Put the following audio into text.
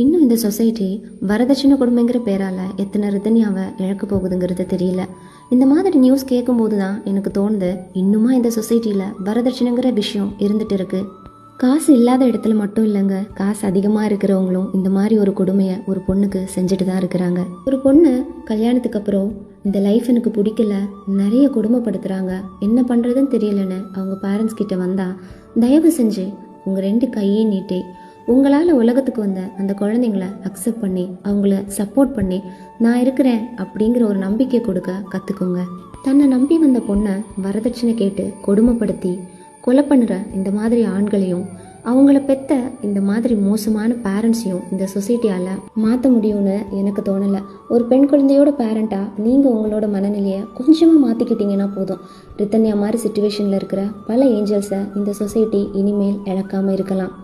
இன்னும் இந்த சொசைட்டி வரதட்சணை கொடுமைங்கிற பேரால் எத்தனை ரித்தனியாவை இழக்க போகுதுங்கிறது தெரியல. இந்த மாதிரி நியூஸ் கேட்கும்போது தான் எனக்கு தோணுது, இன்னுமா இந்த சொசைட்டியில் வரதட்சணைங்கிற விஷயம் இருந்துட்டு இருக்கு. காசு இல்லாத இடத்துல மட்டும் இல்லைங்க, காசு அதிகமாக இருக்கிறவங்களும் இந்த மாதிரி ஒரு கொடுமையை ஒரு பொண்ணுக்கு செஞ்சுட்டு தான் இருக்கிறாங்க. ஒரு பொண்ணு கல்யாணத்துக்கு அப்புறம் இந்த லைஃப் எனக்கு பிடிக்கல, நிறைய கொடுமைப்படுத்துகிறாங்க, என்ன பண்ணுறதுன்னு தெரியலன்னு அவங்க பேரண்ட்ஸ் கிட்ட வந்தால், தயவு செஞ்சு உங்கள் 2 கையே நீட்டி உங்களால் உலகத்துக்கு வந்த அந்த குழந்தைங்கள அக்செப்ட் பண்ணி அவங்கள சப்போர்ட் பண்ணி நான் இருக்கிறேன் அப்படிங்கிற ஒரு நம்பிக்கை கொடுக்க கற்றுக்கோங்க. தன்னை நம்பி வந்த பொண்ணை வரதட்சணை கேட்டு கொடுமைப்படுத்தி கொலை பண்ணுற இந்த மாதிரி ஆண்களையும் அவங்கள பெற்ற இந்த மாதிரி மோசமான பேரண்ட்ஸையும் இந்த சொசைட்டியால் மாற்ற முடியும்னு எனக்கு தோணலை. ஒரு பெண் குழந்தையோட பேரண்ட்டாக நீங்கள் உங்களோட மனநிலையை கொஞ்சமாக மாற்றிக்கிட்டீங்கன்னா போதும். ரித்தன்யா மாதிரி சுச்சுவேஷனில் இருக்கிற பல ஏஞ்சல்ஸை இந்த சொசைட்டி இனிமேல் இழக்காமல் இருக்கலாம்.